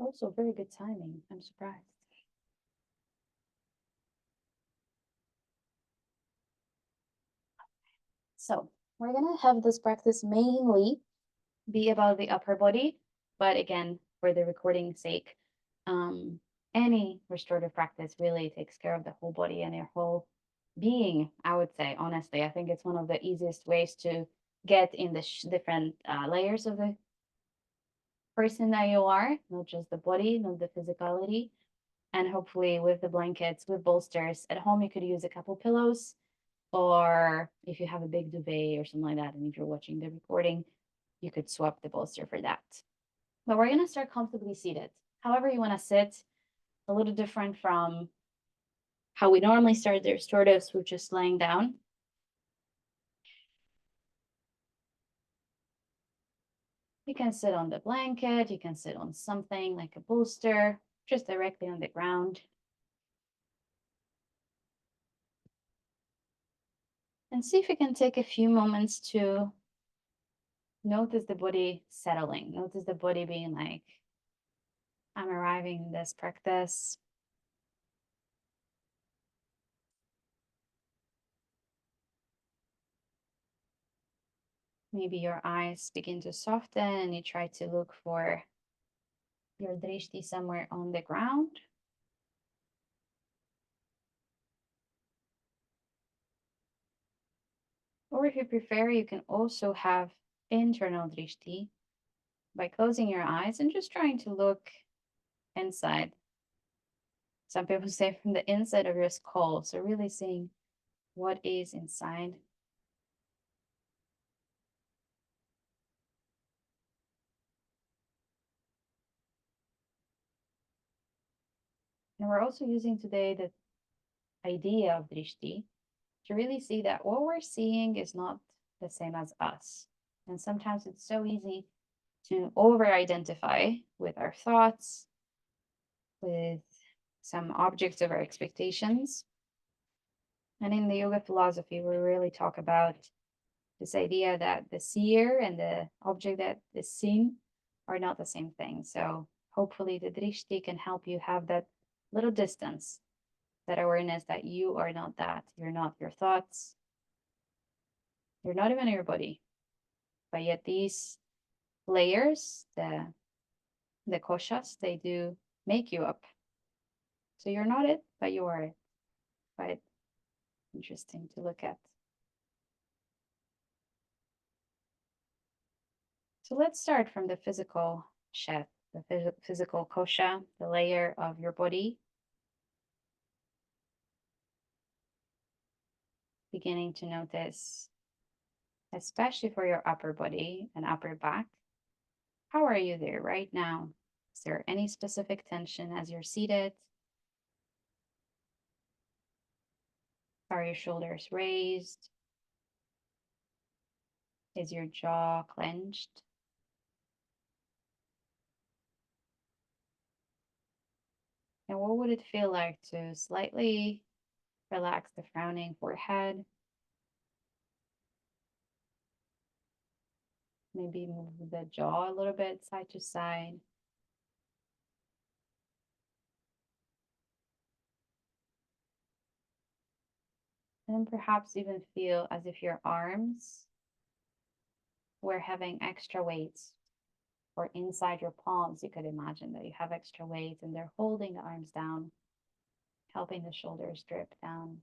Also, very good timing. I'm surprised. So we're gonna have this practice mainly be about the upper body, but again, for the recording sake, um, any restorative practice really takes care of the whole body and your whole being. I would say, honestly, I think it's one of the easiest ways to get in the different layers of the person that you are, not just the body, not the physicality. And hopefully, with the blankets, with bolsters at home, you could use a couple pillows, or if you have a big duvet or something like that, and if you're watching the recording, you could swap the bolster for that. But we're going to start comfortably seated. However, you want to sit, a little different from how we normally start the restoratives, with just laying down. You can sit on the blanket, you can sit on something like a bolster, just directly on the ground. And see if you can take a few moments to notice the body settling. Notice the body being like, I'm arriving in this practice. Maybe your eyes begin to soften and you try to look for your drishti somewhere on the ground. Or if you prefer, you can also have internal drishti by closing your eyes and just trying to look inside. Some people say from the inside of your skull. So really seeing what is inside. And we're also using today the idea of drishti to really see that what we're seeing is not the same as us. And sometimes it's so easy to over identify with our thoughts, with some objects of our expectations. And in the yoga philosophy, we really talk about this idea that the seer and the object that is seen are not the same thing. So hopefully the drishti can help you have that little distance, that awareness that you are not that. You're not your thoughts. You're not even your body. But yet these layers, the koshas, they do make you up. So you're not it, but you are it. Quite interesting to look at. So let's start from the physical shet, the physical kosha, the layer of your body. Beginning to notice, especially for your upper body and upper back, how are you there right now? Is there any specific tension as you're seated? Are your shoulders raised? Is your jaw clenched? And what would it feel like to slightly relax the frowning forehead? Maybe move the jaw a little bit side to side. And perhaps even feel as if your arms were having extra weights, or inside your palms, you could imagine that you have extra weight and they're holding the arms down, helping the shoulders drip down.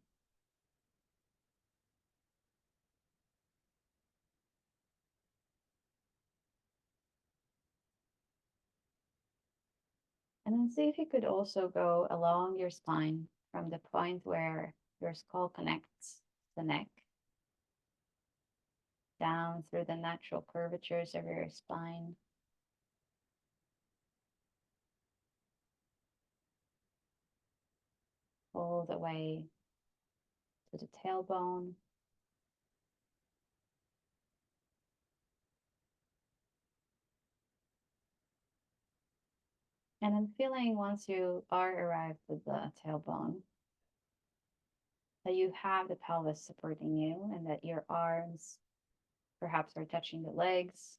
And then see if you could also go along your spine from the point where your skull connects the neck, down through the natural curvatures of your spine, all the way to the tailbone. And then feeling, once you are arrived with the tailbone, that you have the pelvis supporting you and that your arms perhaps are touching the legs.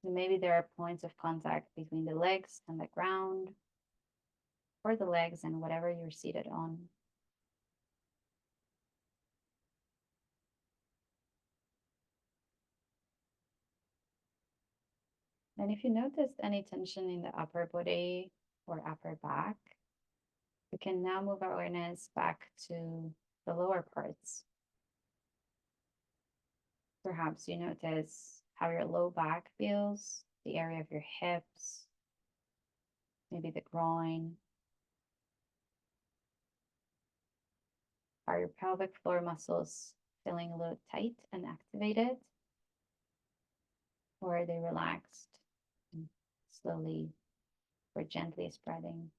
And maybe there are points of contact between the legs and the ground, or the legs and whatever you're seated on. And if you noticed any tension in the upper body or upper back, we can now move our awareness back to the lower parts. Perhaps you notice how your low back feels, the area of your hips, maybe the groin. Are your pelvic floor muscles feeling a little tight and activated? Or are they relaxed and slowly or gently spreading?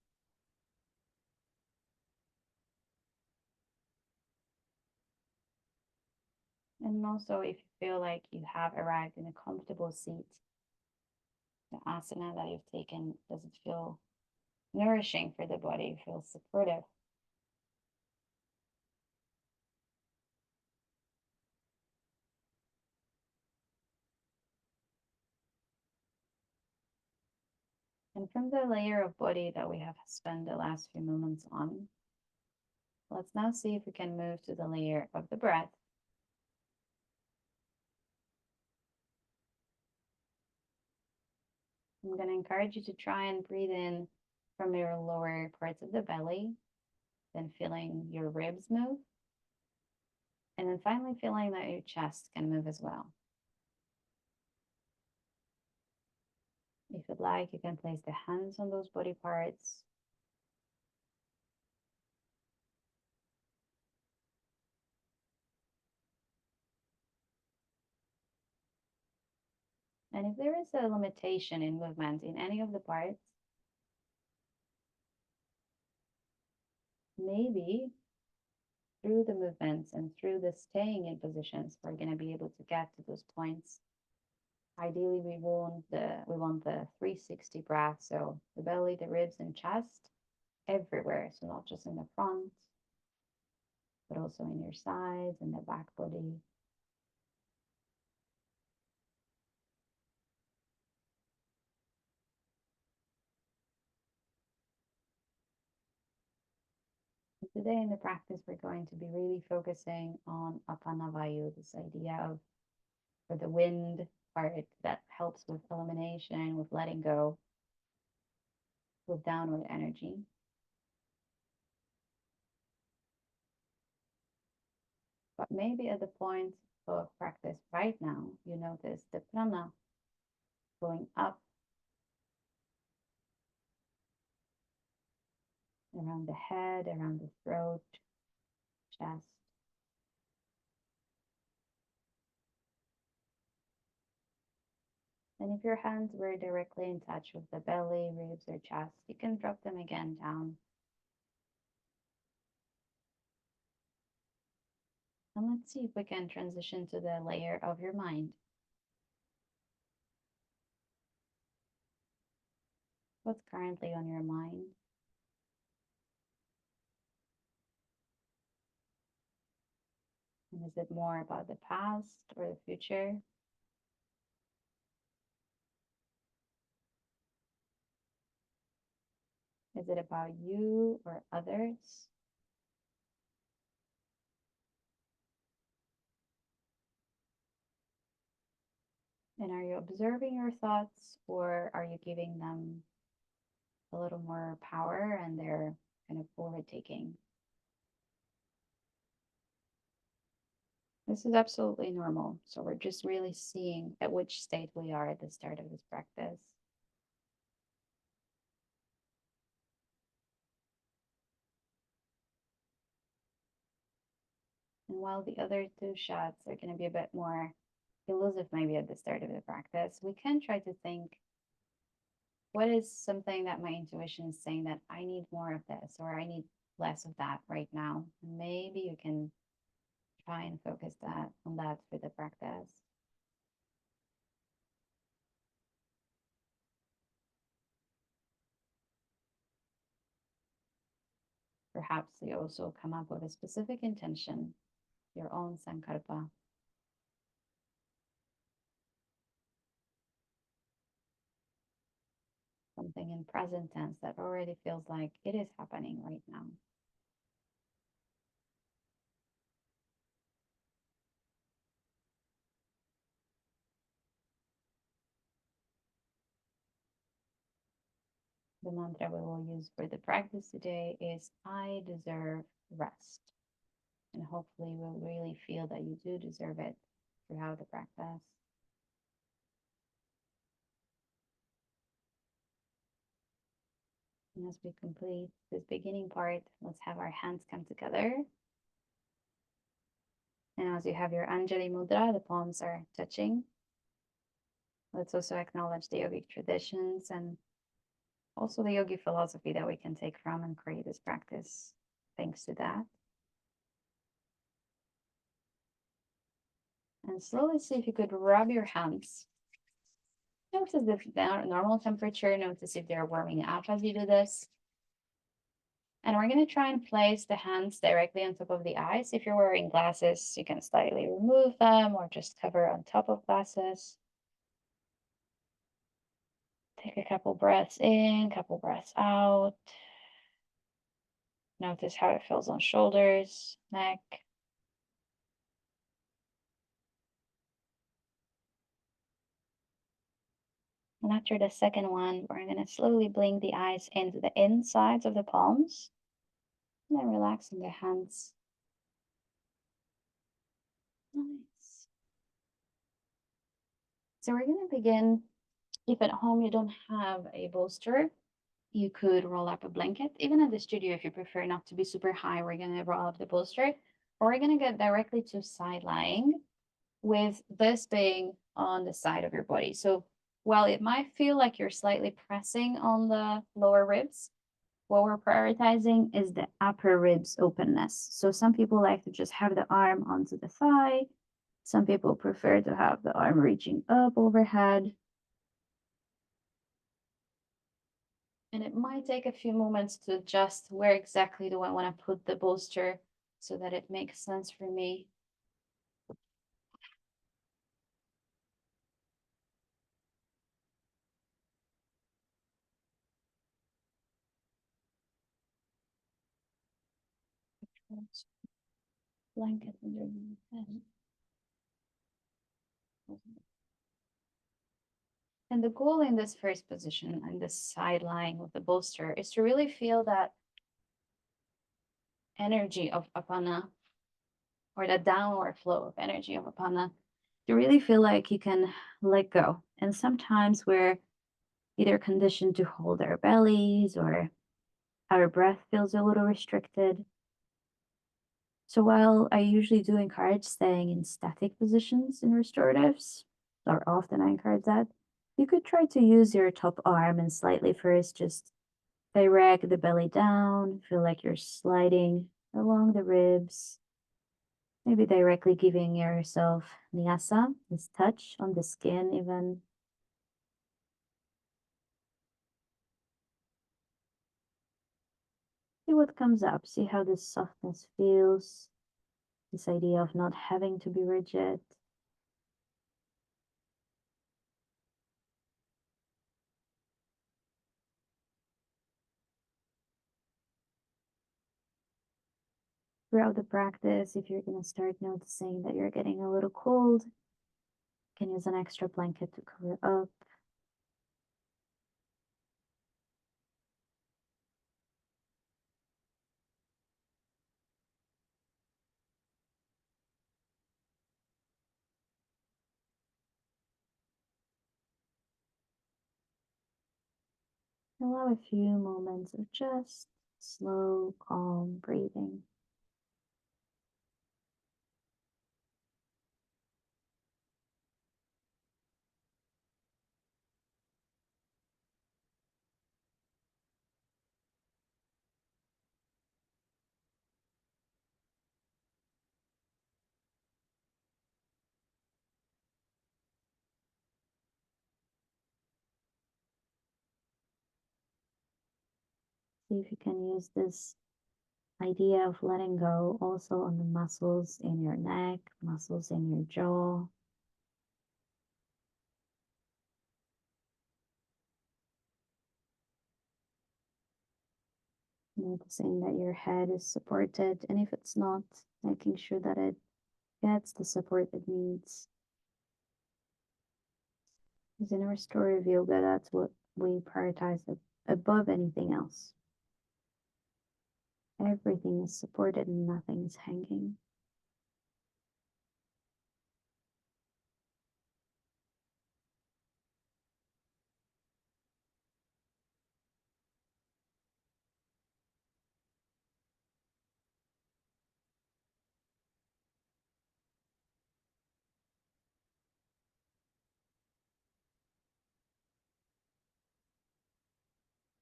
And also, if you feel like you have arrived in a comfortable seat, the asana that you've taken, does it feel nourishing for the body, feel supportive? And from the layer of body that we have spent the last few moments on, let's now see if we can move to the layer of the breath. I'm going to encourage you to try and breathe in from your lower parts of the belly, then feeling your ribs move, and then finally feeling that your chest can move as well. If you'd like, you can place the hands on those body parts. And if there is a limitation in movement in any of the parts, maybe through the movements and through the staying in positions, we're going to be able to get to those points. Ideally, we want the 360 breath, so the belly, the ribs, and chest everywhere. So not just in the front, but also in your sides and the back body. Today in the practice, we're going to be really focusing on Apanavayu, this idea of, or the wind part that helps with elimination, with letting go, with downward energy. But maybe at the point of practice right now, you notice the prana going up around the head, around the throat, chest. And if your hands were directly in touch with the belly, ribs, or chest, you can drop them again down. And let's see if we can transition to the layer of your mind. What's currently on your mind? And is it more about the past or the future? Is it about you or others? And are you observing your thoughts, or are you giving them a little more power and they're kind of overtaking? This is absolutely normal. So we're just really seeing at which state we are at the start of this practice. And while the other two shots are going to be a bit more elusive, maybe at the start of the practice, we can try to think, what is something that my intuition is saying that I need more of this, or I need less of that right now? Maybe you can try and focus that on that for the practice. Perhaps you also come up with a specific intention, your own sankalpa. something in present tense that already feels like it is happening right now. The mantra we will use for the practice today is I deserve rest. And hopefully, you'll really feel that you do deserve it throughout the practice. And as we complete this beginning part, let's have our hands come together. And as you have your Anjali Mudra, the palms are touching. Let's also acknowledge the yogic traditions and also the yogi philosophy that we can take from and create this practice thanks to that. And slowly see if you could rub your hands. Notice the normal temperature. Notice if they're warming up as you do this. And we're going to try and place the hands directly on top of the eyes. If you're wearing glasses, you can slightly remove them or just cover on top of glasses. Take a couple breaths in, couple breaths out. Notice how it feels on shoulders, neck. And after the second one, we're going to slowly blink the eyes into the insides of the palms. And then relaxing the hands. Nice. So we're going to begin. If at home you don't have a bolster, you could roll up a blanket. Even at the studio, if you prefer not to be super high, we're going to roll up the bolster. Or we're going to get directly to side lying with this being on the side of your body. So while it might feel like you're slightly pressing on the lower ribs, what we're prioritizing is the upper ribs openness. So some people like to just have the arm onto the thigh. Some people prefer to have the arm reaching up overhead. And it might take a few moments to adjust where exactly do I want to put the bolster so that it makes sense for me. Blanket under my head. And the goal in this first position and this side lying with the bolster is to really feel that energy of apana, or the downward flow of energy of apana, to really feel like you can let go. And sometimes we're either conditioned to hold our bellies or our breath feels a little restricted. So while I usually do encourage staying in static positions in restoratives, or often I encourage that, you could try to use your top arm and slightly first just direct the belly down, feel like you're sliding along the ribs, maybe directly giving yourself nyasa, this touch on the skin even. See what comes up, see how this softness feels, this idea of not having to be rigid. Throughout the practice, if you're going to start noticing that you're getting a little cold, you can use an extra blanket to cover up. Allow a few moments of just slow, calm breathing. See if you can use this idea of letting go also on the muscles in your neck, muscles in your jaw. Noticing that your head is supported, and if it's not, making sure that it gets the support it needs. Because in restorative yoga, that's what we prioritize above anything else. Everything is supported and nothing is hanging.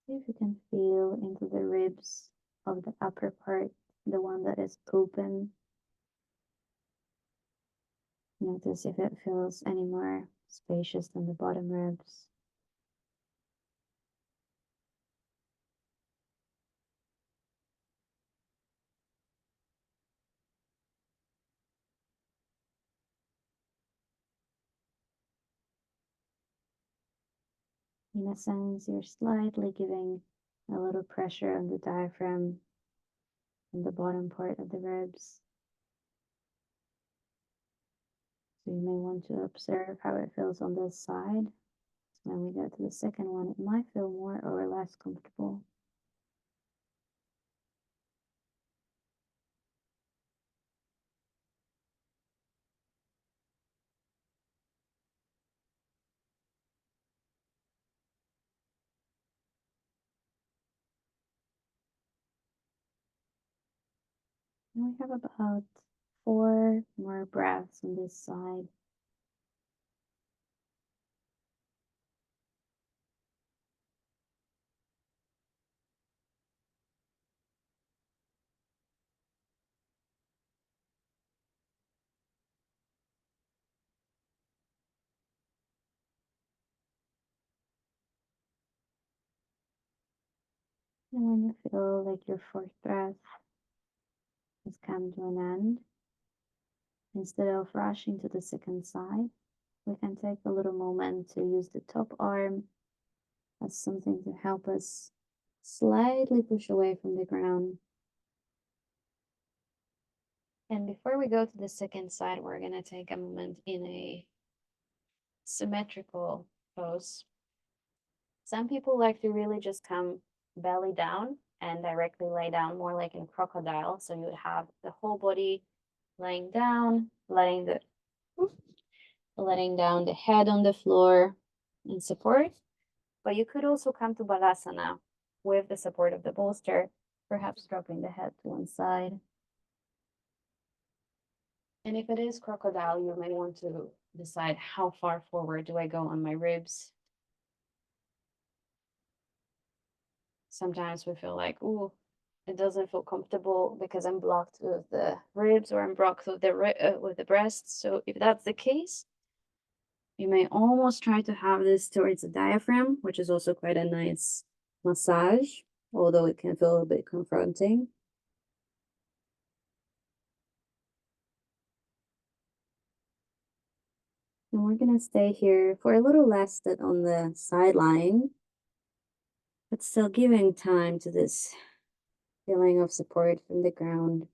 See if you can feel into the ribs of the upper part, the one that is open. Notice if it feels any more spacious than the bottom ribs. In a sense, you're slightly giving a little pressure on the diaphragm and the bottom part of the ribs. So you may want to observe how it feels on this side. When we go to the second one, it might feel more or less comfortable. And we have about 4 more breaths on this side. And when you feel like your fourth breath has come to an end, instead of rushing to the second side, we can take a little moment to use the top arm as something to help us slightly push away from the ground. And before we go to the second side, we're going to take a moment in a symmetrical pose. Some people like to really just come belly down and directly lay down more like in crocodile. So you would have the whole body laying down, letting down the head on the floor in support. But you could also come to balasana with the support of the bolster, perhaps dropping the head to one side. And if it is crocodile, you may want to decide how far forward do I go on my ribs. Sometimes we feel like, ooh, it doesn't feel comfortable because I'm blocked with the ribs or I'm blocked with the breasts. So if that's the case, you may almost try to have this towards the diaphragm, which is also quite a nice massage, although it can feel a bit confronting. And we're gonna stay here for a little less than on the sideline, but still giving time to this feeling of support from the ground.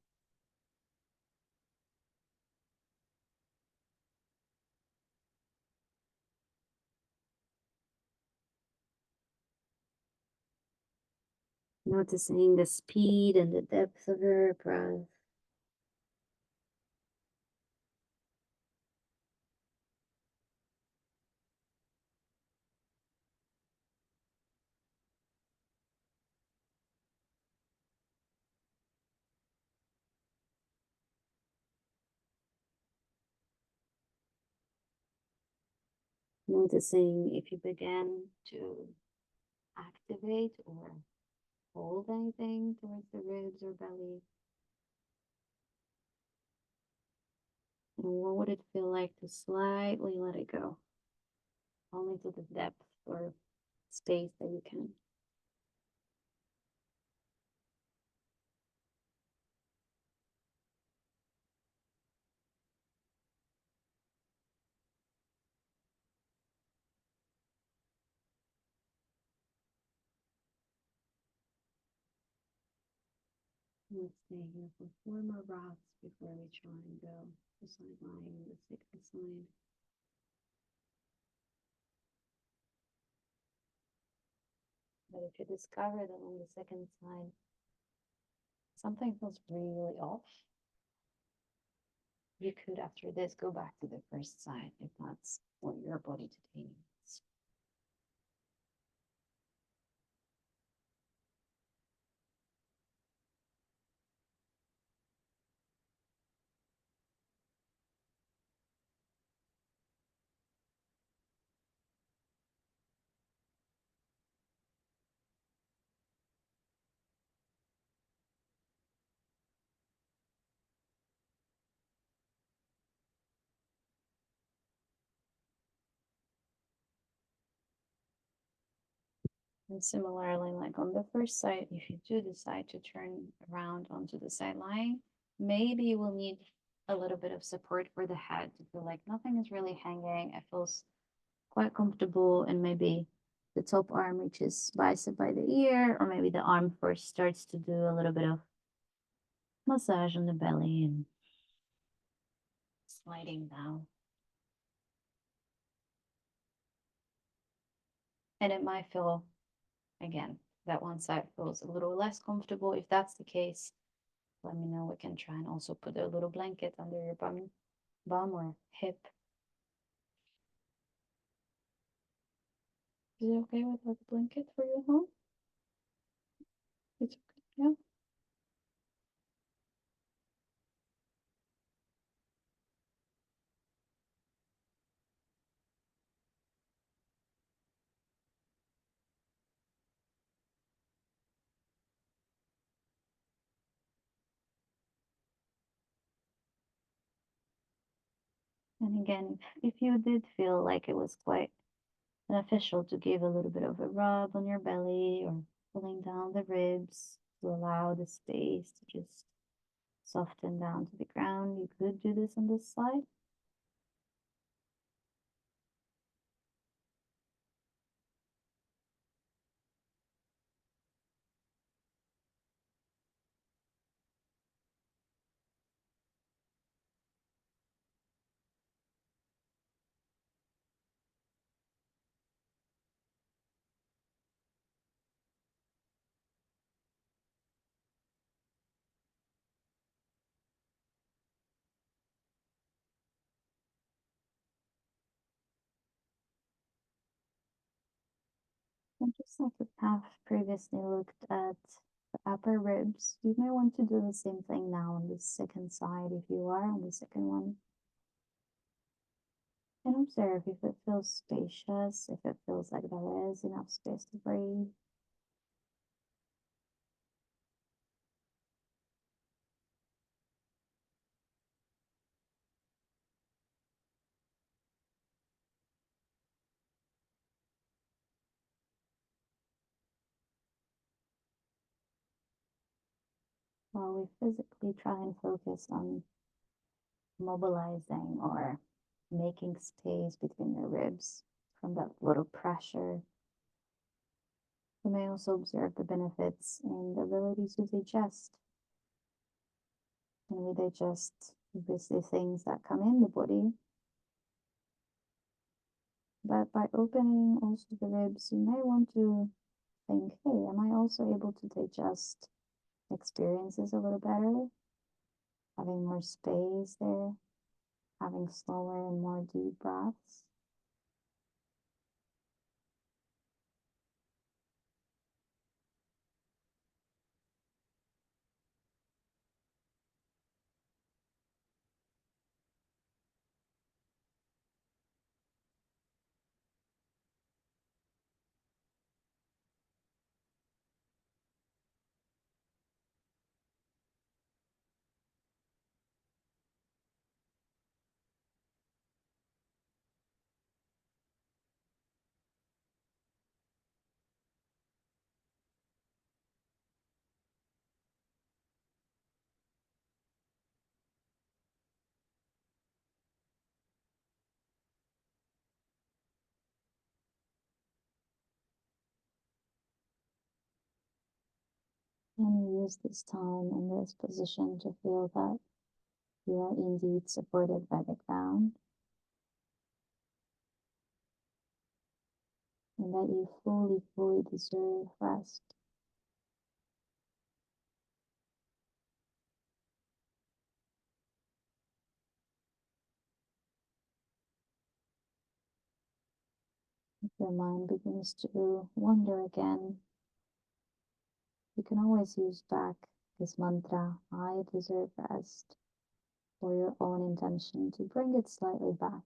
Noticing the speed and the depth of your breath. Noticing if you begin to activate or hold anything towards the ribs or belly. And what would it feel like to slightly let it go? Only to the depth or space that you can. Let's stay here for 4 more breaths before we try and go to side lying, the second side. But if you discover that on the second side something feels really off, you could, after this, go back to the first side if that's what your body today needs. And similarly, like on the first side, if you do decide to turn around onto the side lying, maybe you will need a little bit of support for the head to feel like nothing is really hanging. It feels quite comfortable, and maybe the top arm reaches bicep by the ear, or maybe the arm first starts to do a little bit of massage on the belly and sliding down. And it might feel, again, that one side feels a little less comfortable. If that's the case, let me know. We can try and also put a little blanket under your bum or hip. Is it okay without a blanket for you at home? It's okay. Yeah. And again, if you did feel like it was quite beneficial to give a little bit of a rub on your belly or pulling down the ribs to allow the space to just soften down to the ground, you could do this on this side. And just like we have previously looked at the upper ribs, you may want to do the same thing now on the second side if you are on the second one. And observe if it feels spacious, if it feels like there is enough space to breathe. While we physically try and focus on mobilizing or making space between your ribs from that little pressure, you may also observe the benefits in the ability to digest. And we digest obviously things that come in the body, but by opening also the ribs, you may want to think, hey, am I also able to digest experiences a little better? Having more space there, having slower and more deep breaths. use this time in this position to feel that you are indeed supported by the ground and that you fully deserve rest. If your mind begins to wander again, you can always use back this mantra, I deserve rest, or your own intention to bring it slightly back.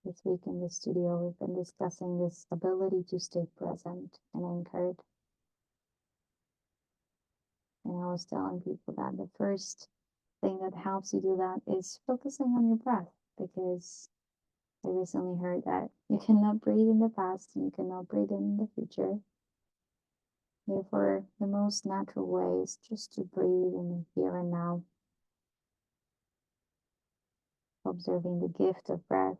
This week in the studio, we've been discussing this ability to stay present and anchored. And I was telling people that the first thing that helps you do that is focusing on your breath, because I recently heard that you cannot breathe in the past and you cannot breathe in the future. Therefore, the most natural way is just to breathe in the here and now, observing the gift of breath.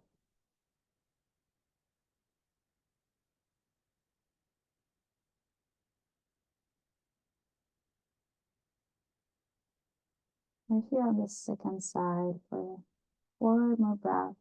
We're here on the second side for 4 more breaths.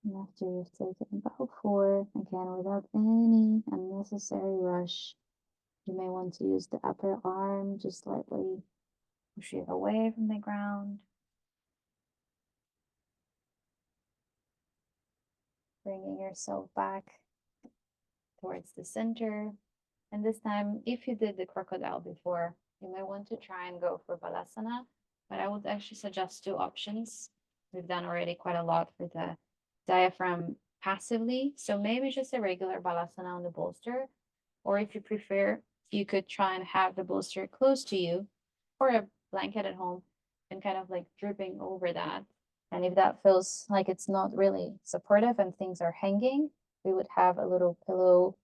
And after you've taken about 4, again without any unnecessary rush, you may want to use the upper arm, just slightly push it away from the ground. Bringing yourself back towards the center. And this time, if you did the crocodile before, you may want to try and go for Balasana, but I would actually suggest 2 options. We've done already quite a lot for the diaphragm passively, so maybe just a regular Balasana on the bolster, or if you prefer, you could try and have the bolster close to you or a blanket at home and kind of like dripping over that. And if that feels like it's not really supportive and things are hanging, we would have a little pillow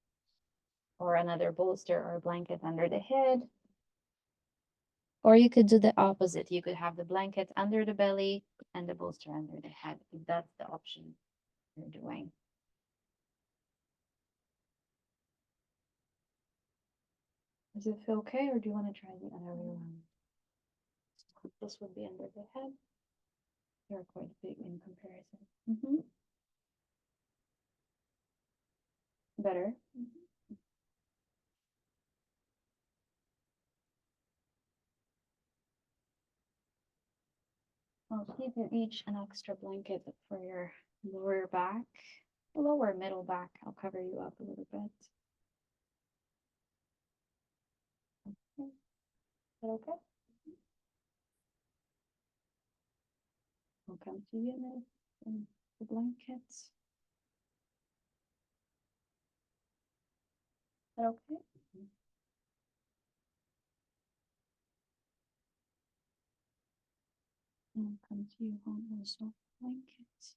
or another bolster or a blanket under the head. Or you could do the opposite. You could have the blanket under the belly and the bolster under the head, if that's the option you're doing. Does it feel okay, or do you want to try the other way around? This would be under the head. You're quite big in comparison. Better. I'll give you each an extra blanket for your lower back, lower middle back. I'll cover you up a little bit. Okay. Is that okay? I'll come to you now and the blankets. Is that okay? And I'll come to you on also blankets. Is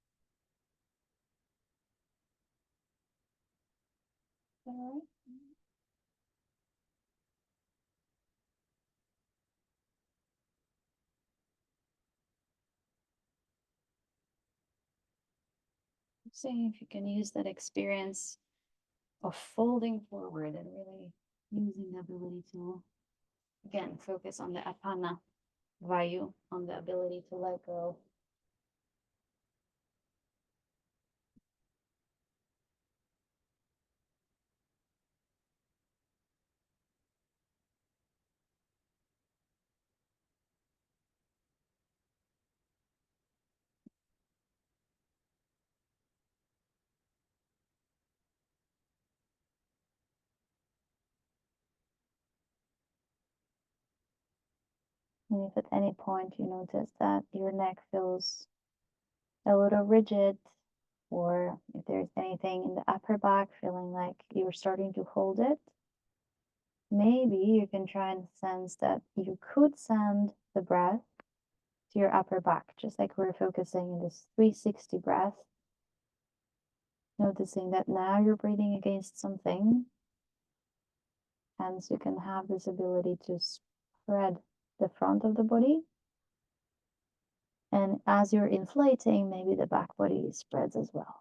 that all right? Seeing if you can use that experience of folding forward and really using the ability to, again, focus on the apana vayu, on the ability to let go. And if at any point you notice that your neck feels a little rigid or if there's anything in the upper back feeling like you're starting to hold it, maybe you can try and sense that you could send the breath to your upper back, just like we're focusing in this 360 breath. Noticing that now you're breathing against something, hence you can have this ability to spread the front of the body. And as you're inflating, maybe the back body spreads as well.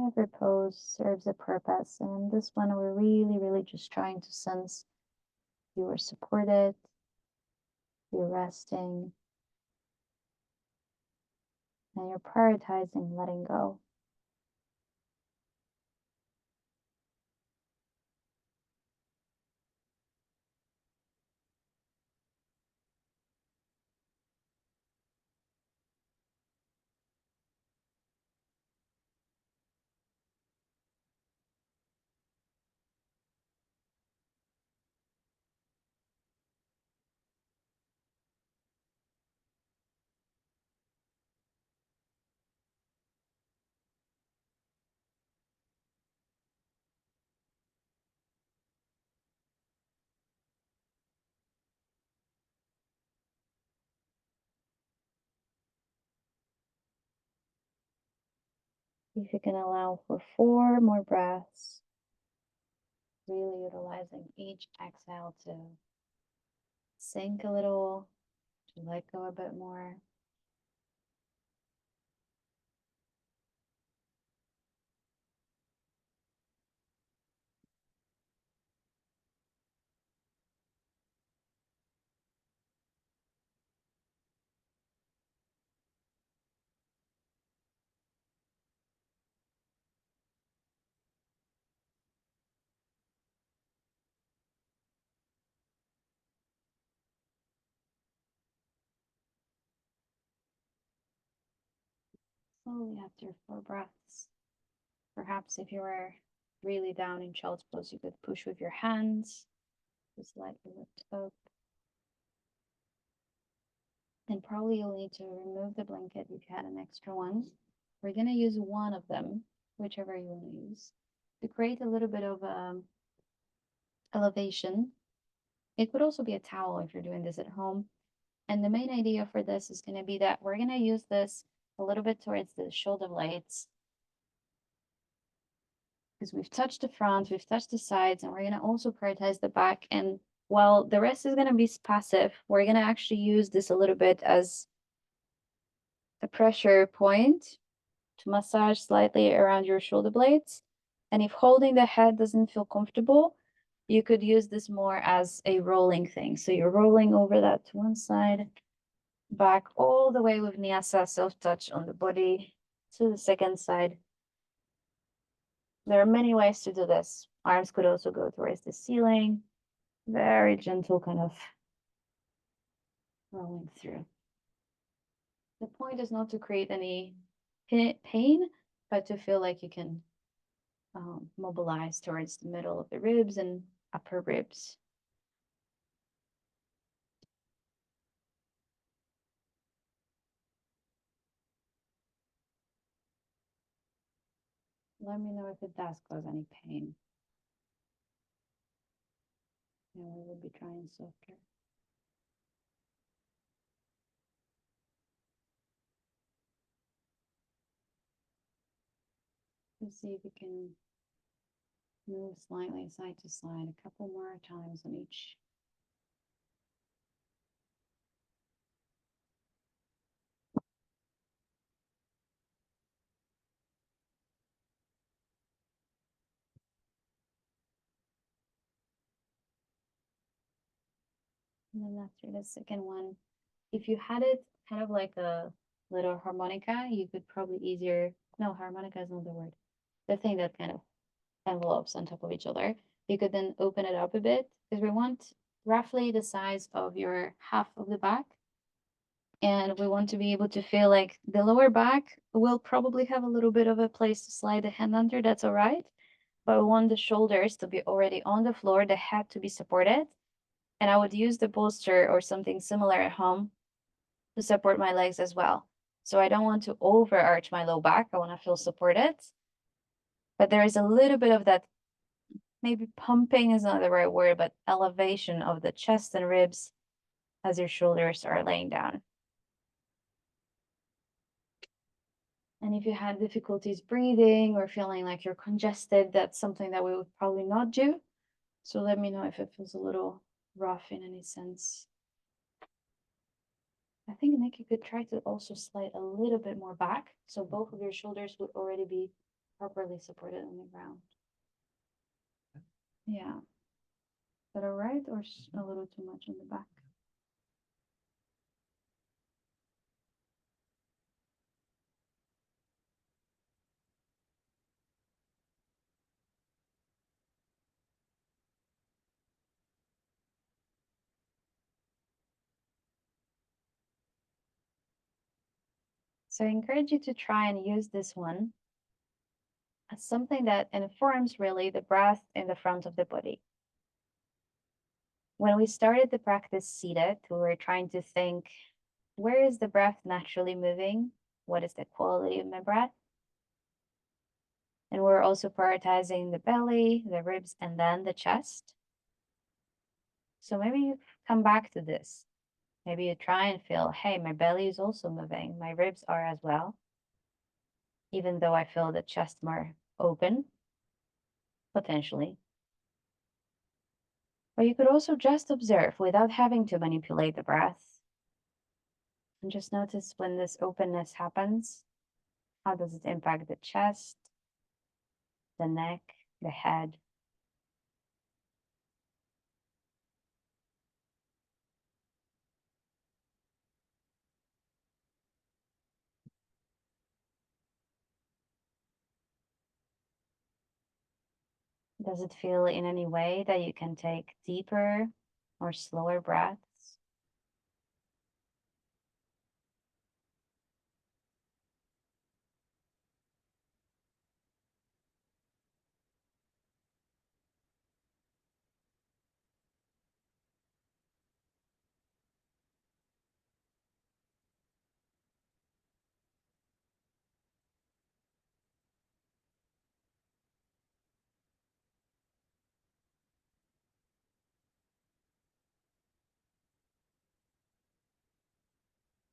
Every pose serves a purpose, and in this one, we're really just trying to sense you are supported, you're resting, and you're prioritizing letting go. If you can allow for 4 more breaths, really utilizing each exhale to sink a little, to let go a bit more. Slowly after 4 breaths. Perhaps if you were really down in child's pose, you could push with your hands, just slightly lift up. And probably you'll need to remove the blanket if you had an extra one. We're going to use one of them, whichever you want to use, to create a little bit of elevation. It could also be a towel if you're doing this at home. And the main idea for this is going to be that we're going to use this a little bit towards the shoulder blades, because we've touched the front, we've touched the sides, and we're going to also prioritize the back. And while the rest is going to be passive, we're going to actually use this a little bit as a pressure point to massage slightly around your shoulder blades. And if holding the head doesn't feel comfortable, you could use this more as a rolling thing. So you're rolling over that to one side, back all the way with Nyasa self-touch on the body to the second side. There are many ways to do this. Arms could also go towards the ceiling. Very gentle kind of rolling through. The point is not to create any pain, but to feel like you can mobilize towards the middle of the ribs and upper ribs. Let me know if it does cause any pain. And we will be trying softer. Let's see if we can move slightly side to side a couple more times on each. And then after the second one, if you had it kind of like a little harmonica, you could probably easier, no, harmonica is not the word. the thing that kind of envelopes on top of each other. You could then open it up a bit because we want roughly the size of your half of the back. And we want to be able to feel like the lower back will probably have a little bit of a place to slide the hand under. That's all right. But we want the shoulders to be already on the floor, the head to be supported. And I would use the bolster or something similar at home to support my legs as well. So I don't want to overarch my low back. I want to feel supported. But there is a little bit of that, maybe pumping is not the right word, but elevation of the chest and ribs as your shoulders are laying down. And if you had difficulties breathing or feeling like you're congested, that's something that we would probably not do. So let me know if it feels a little rough in any sense. I think, Nick, you could try to also slide a little bit more back so both of your shoulders would already be properly supported on the ground. Yeah. Is that all right, or a little too much on the back? So I encourage you to try and use this one as something that informs really the breath in the front of the body. When we started the practice seated, we were trying to think, where is the breath naturally moving? What is the quality of my breath? And we're also prioritizing the belly, the ribs, and then the chest. So maybe you come back to this. Maybe you try and feel, hey, my belly is also moving. My ribs are as well, even though I feel the chest more open, potentially. But you could also just observe without having to manipulate the breath. And just notice when this openness happens, how does it impact the chest, the neck, the head? Does it feel in any way that you can take deeper or slower breaths?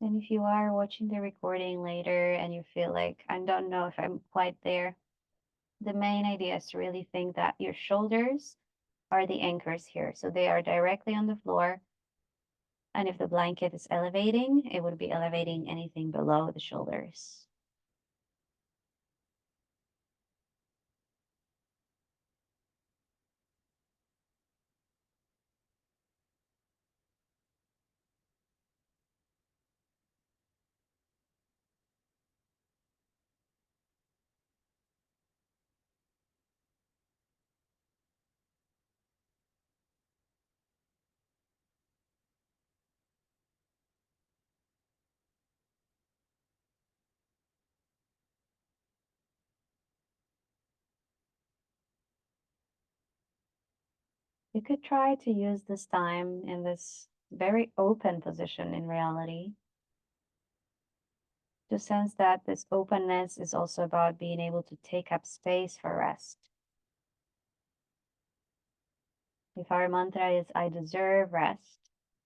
And if you are watching the recording later and you feel like, I don't know if I'm quite there, the main idea is to really think that your shoulders are the anchors here. So they are directly on the floor. And if the blanket is elevating, it would be elevating anything below the shoulders. You could try to use this time in this very open position in reality to sense that this openness is also about being able to take up space for rest. If our mantra is, I deserve rest,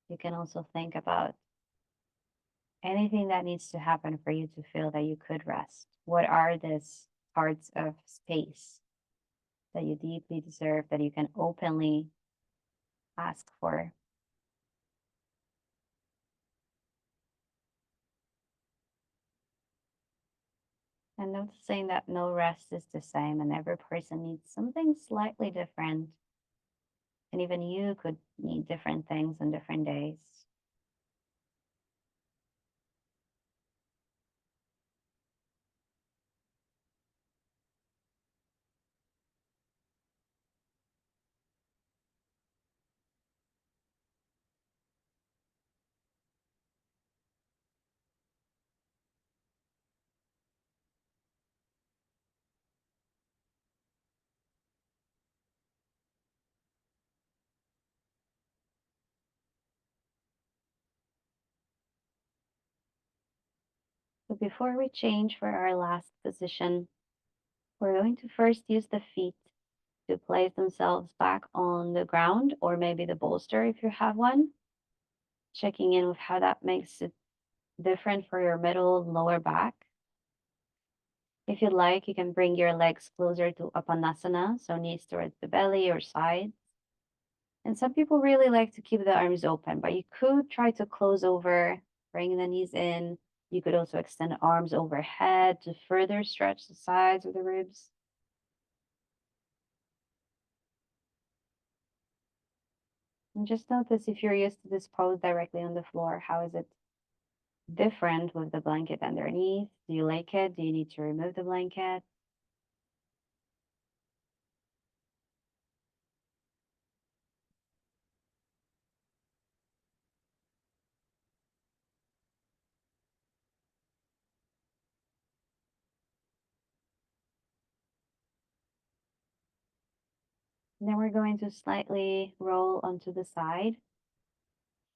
you can also think about anything that needs to happen for you to feel that you could rest. What are these parts of space that you deeply deserve, that you can openly ask for? And noticing that no rest is the same and every person needs something slightly different. And even you could need different things on different days. So before we change for our last position, we're going to first use the feet to place themselves back on the ground or maybe the bolster if you have one, checking in with how that makes it different for your middle and lower back. If you'd like, you can bring your legs closer to Apanasana, so knees towards the belly or sides. And some people really like to keep the arms open, but you could try to close over, bring the knees in. You could also extend the arms overhead to further stretch the sides of the ribs. And just notice if you're used to this pose directly on the floor, how is it different with the blanket underneath? Do you like it? Do you need to remove the blanket? And then we're going to slightly roll onto the side,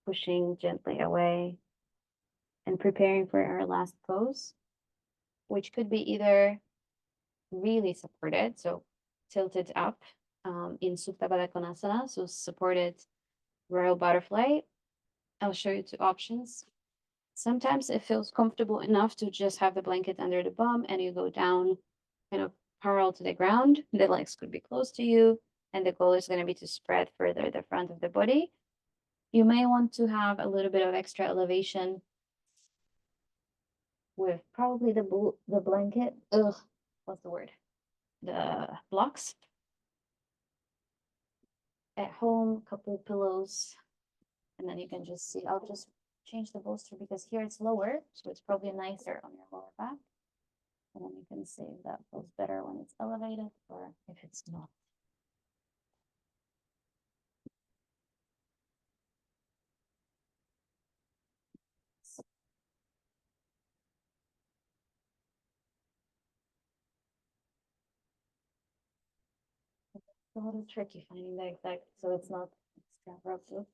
pushing gently away and preparing for our last pose, which could be either really supported, so tilted up in Supta Baddha Konasana, so supported royal butterfly. I'll show you two options. Sometimes it feels comfortable enough to just have the blanket under the bum and you go down kind of parallel to the ground. The legs could be close to you, and the goal is going to be to spread further the front of the body. You may want to have a little bit of extra elevation with probably the blanket. Ugh, what's the word? The blocks. At home, couple pillows, and then you can just see. I'll just change the bolster because here it's lower, so it's probably nicer on your lower back. And then you can see if that feels better when it's elevated or if it's not. It's a little tricky finding the exact so it's not extra roped up.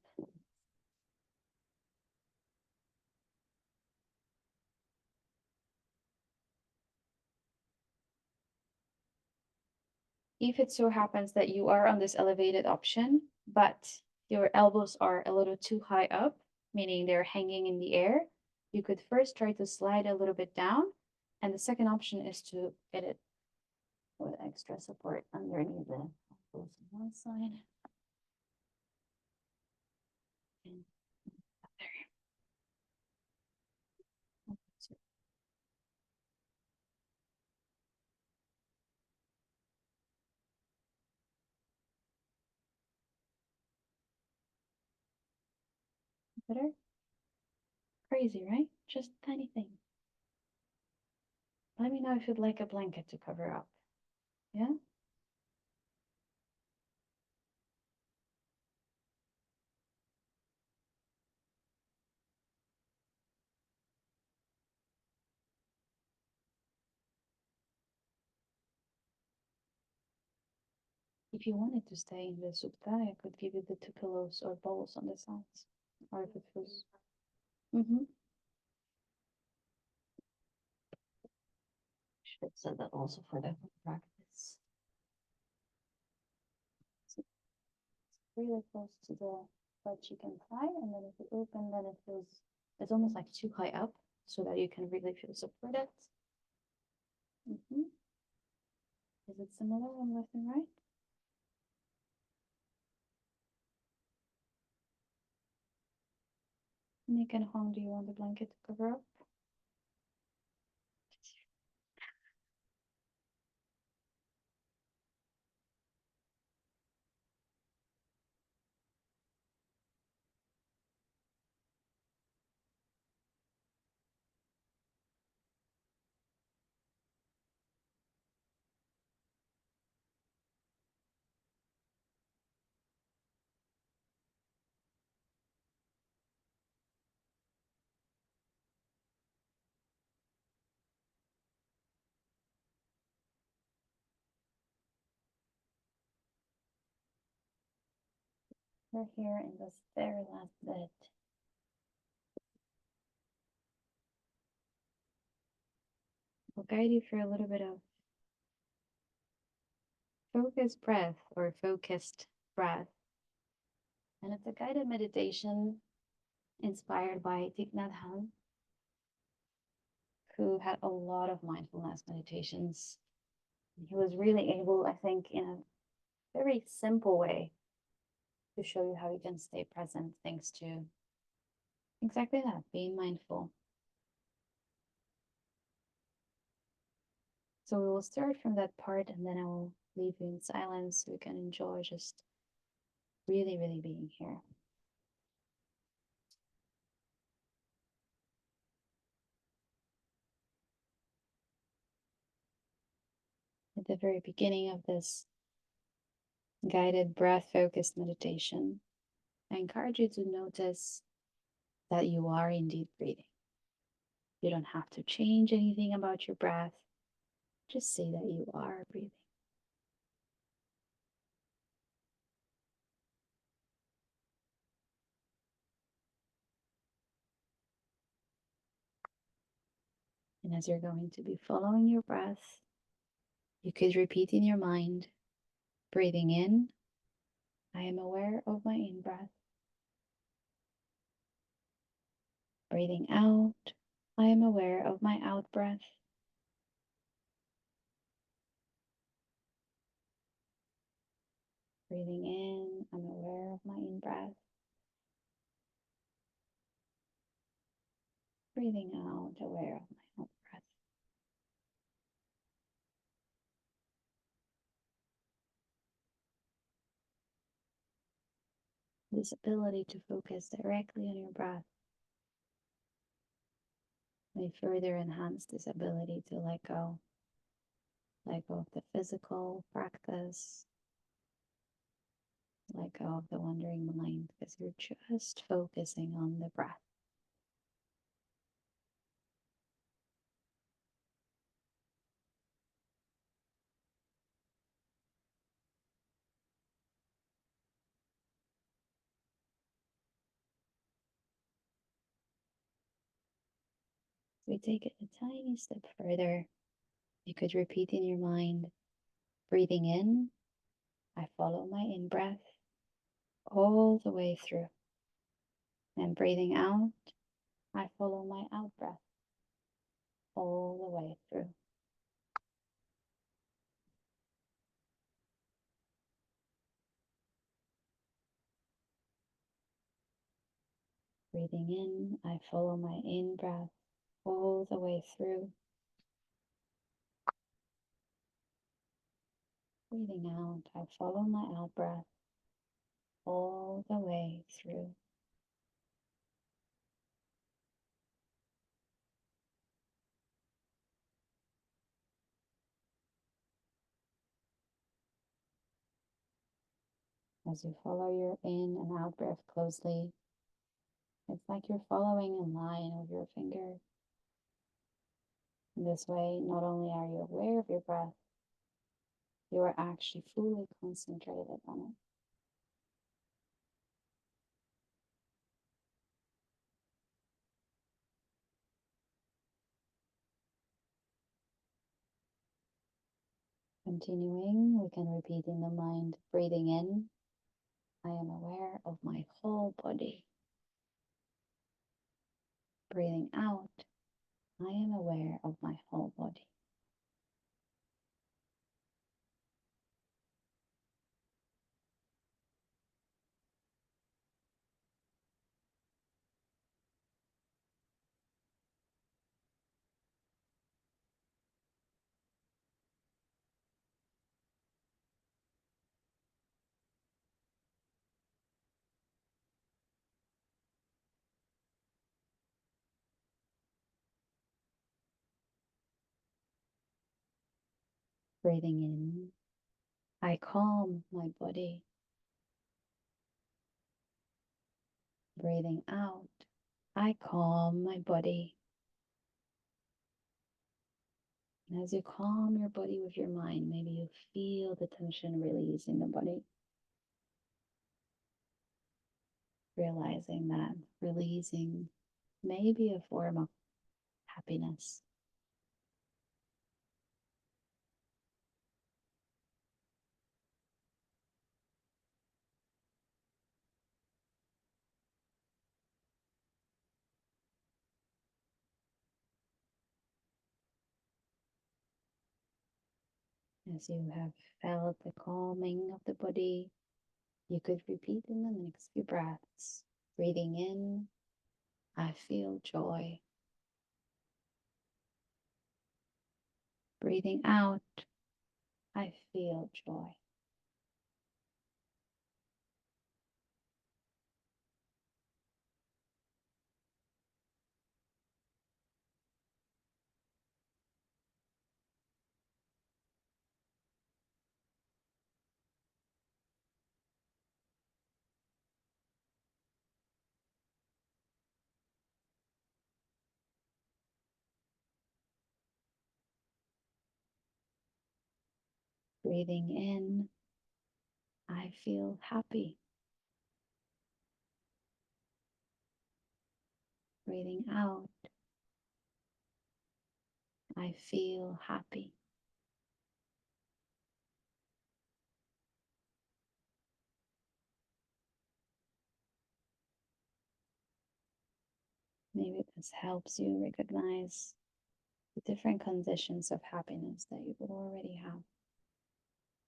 If it so happens that you are on this elevated option, but your elbows are a little too high up, meaning they're hanging in the air, you could first try to slide a little bit down. And the second option is to get it with extra support underneath the elbows on one side. And there. Better? Crazy, right? Just tiny thing. Let me know if you'd like a blanket to cover up. Yeah? If you wanted to stay in the supta, I could give you the two pillows or balls on the sides. Or if it feels. Mm-hmm. Should have said that also for the practice. So really close to the butt cheek and thigh, and then if you open, then it feels it's almost like too high up, so that you can really feel supported. Mm-hmm. Is it similar on left and right? Nick and Hong, do you want the blanket to cover up? We're here in this very last bit. will guide you through a little bit of focused breath or focused breath. And it's a guided meditation inspired by Thich Nhat Hanh, who had a lot of mindfulness meditations. He was really able, I think, in a very simple way to show you how you can stay present thanks to exactly that, being mindful. So we will start from that part and then I will leave you in silence so you can enjoy just really, really being here. At the very beginning of this guided breath focused meditation, I encourage you to notice that you are indeed breathing. You don't have to change anything about your breath. Just say that you are breathing. And as you're going to be following your breath, you could repeat in your mind, breathing in, I am aware of my in-breath. Breathing out, I am aware of my out-breath. Breathing in, I'm aware of my in-breath. Breathing out, aware of my out-breath. This ability to focus directly on your breath may further enhance this ability to let go of the physical practice, let go of the wandering mind, because you're just focusing on the breath. We take it a tiny step further. You could repeat in your mind, breathing in, I follow my in-breath all the way through. And breathing out, I follow my out-breath all the way through. Breathing in, I follow my in-breath all the way through. Breathing out, I follow my out-breath all the way through. As you follow your in and out breath closely, it's like you're following a line with your finger. In this way, not only are you aware of your breath, you are actually fully concentrated on it. Continuing, we can repeat in the mind, breathing in, I am aware of my whole body. Breathing out, I am aware of my whole body. Breathing in, I calm my body. Breathing out, I calm my body. And as you calm your body with your mind, maybe you feel the tension release in the body. Realizing that releasing may be a form of happiness. As you have felt the calming of the body, you could repeat in the next few breaths. Breathing in, I feel joy. Breathing out, I feel joy. Breathing in, I feel happy. Breathing out, I feel happy. Maybe this helps you recognize the different conditions of happiness that you will already have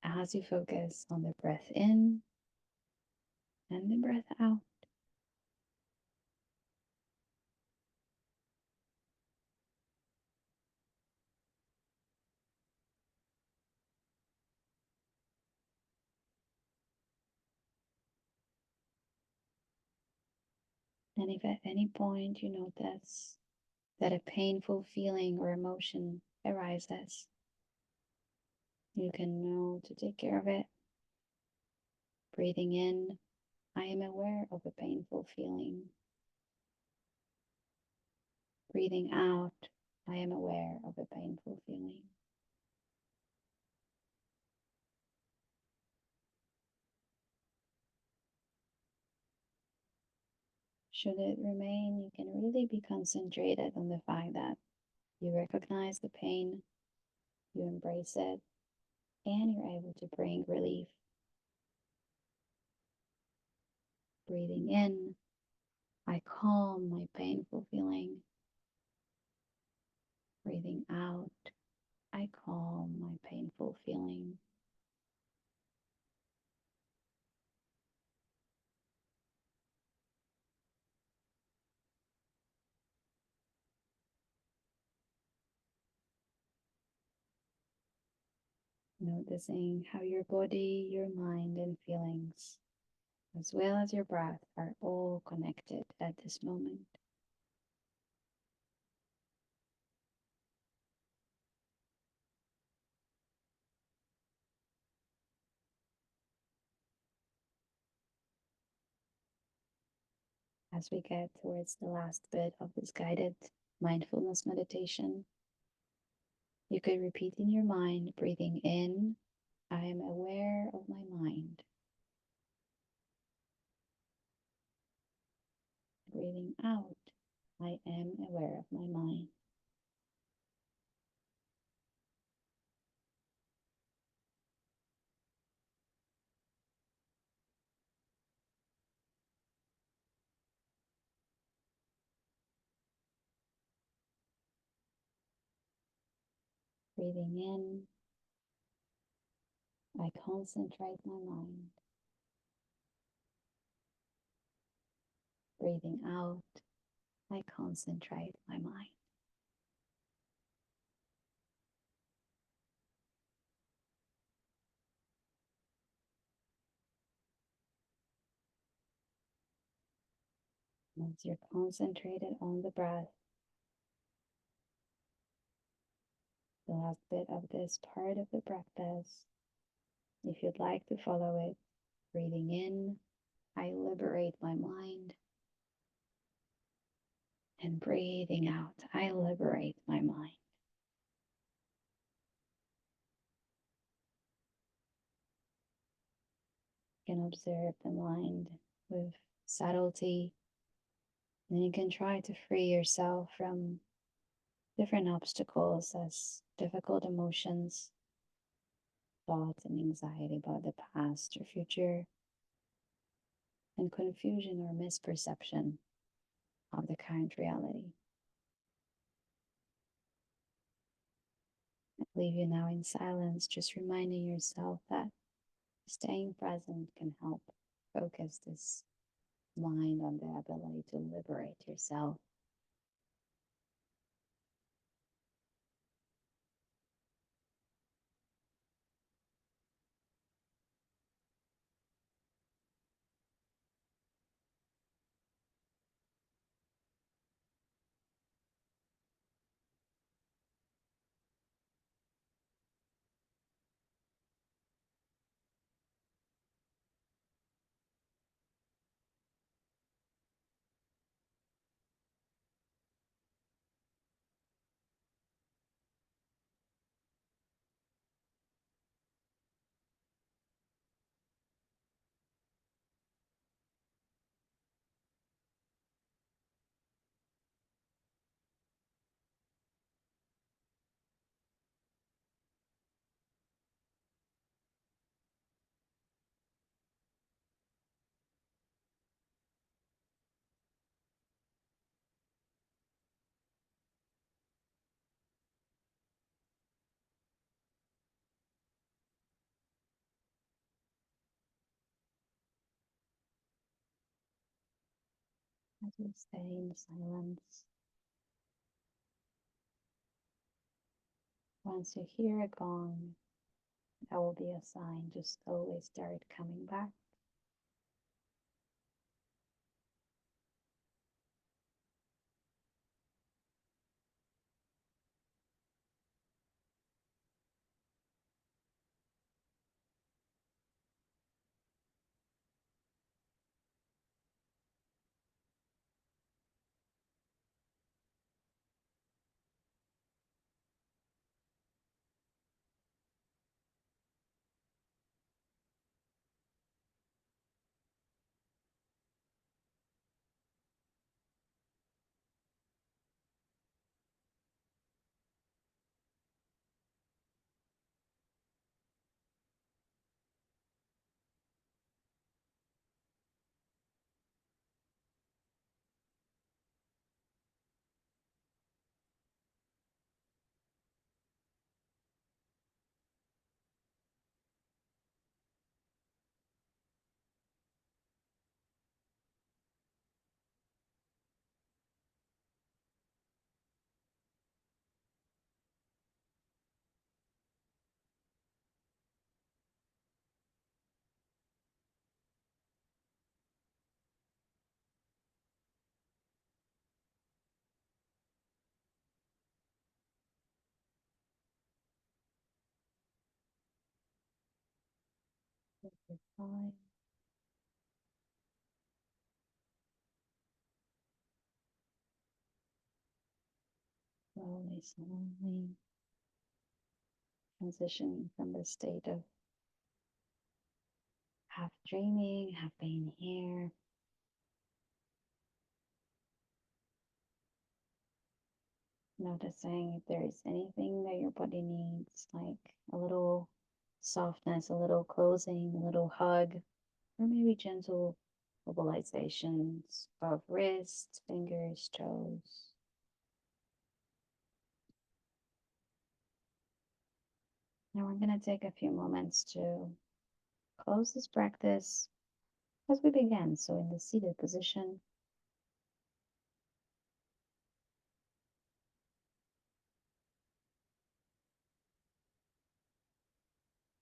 as you focus on the breath in and the breath out. And if at any point you notice that a painful feeling or emotion arises, you can know to take care of it. Breathing in, I am aware of a painful feeling. Breathing out, I am aware of a painful feeling. Should it remain, you can really be concentrated on the fact that you recognize the pain, you embrace it, and you're able to bring relief. Breathing in, I calm my painful feeling. Breathing out, I calm my painful feeling. Noticing how your body, your mind, and feelings, as well as your breath, are all connected at this moment. As we get towards the last bit of this guided mindfulness meditation, you could repeat in your mind, breathing in, I am aware of my mind. Breathing out, I am aware of my mind. Breathing in, I concentrate my mind. Breathing out, I concentrate my mind. Once you're concentrated on the breath, the last bit of this part of the practice, if you'd like to follow it, breathing in, I liberate my mind. And breathing out, I liberate my mind. You can observe the mind with subtlety. Then you can try to free yourself from different obstacles as difficult emotions, thoughts, and anxiety about the past or future, and confusion or misperception of the current reality. leave you now in silence, just reminding yourself that staying present can help focus this mind on the ability to liberate yourself. As you stay in silence, once you hear a gong, that will be a sign to slowly start coming back. You're fine. Slowly, slowly transitioning from the state of half dreaming, half being here, noticing if there is anything that your body needs, like a little softness, a little closing, a little hug, or maybe gentle mobilizations of wrists, fingers, toes. Now we're going to take a few moments to close this practice as we begin. So, in the seated position,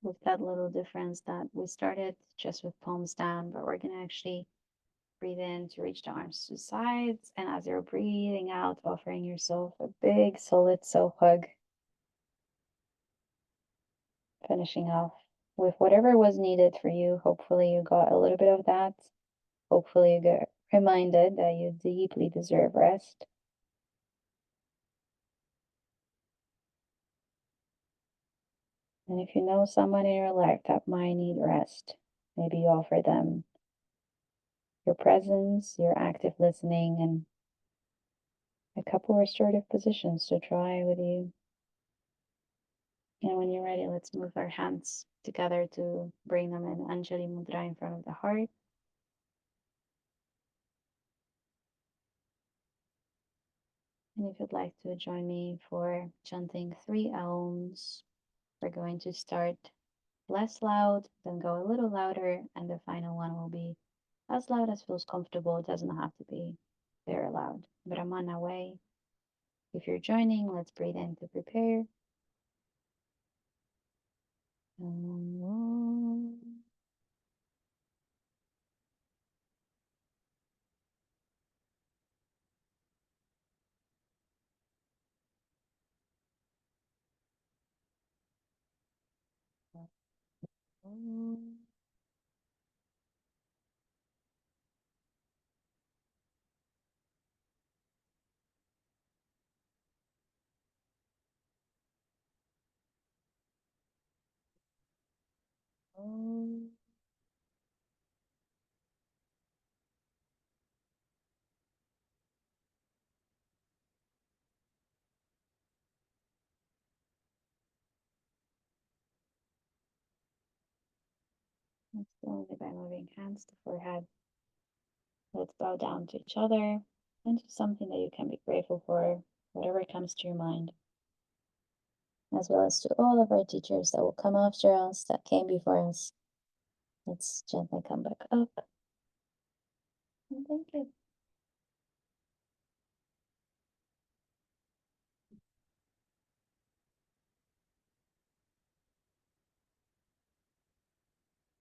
with that little difference that we started just with palms down, but we're going to actually breathe in to reach the arms to the sides. And as you're breathing out, offering yourself a big, solid self hug, finishing off with whatever was needed for you. Hopefully, you got a little bit of that. Hopefully, you get reminded that you deeply deserve rest. And if you know someone in your life that might need rest, maybe offer them your presence, your active listening, and a couple restorative positions to try with you. And when you're ready, let's move our hands together to bring them in Anjali Mudra in front of the heart. And if you'd like to join me for chanting 3 ohms, we're going to start less loud, then go a little louder, and the final one will be as loud as feels comfortable. It doesn't have to be very loud, but I'm on my way. If you're joining, let's breathe in to prepare. And slowly by moving hands to forehead, let's bow down to each other and to something that you can be grateful for, whatever comes to your mind, as well as to all of our teachers that will come after us, that came before us. Let's gently come back up. And thank you.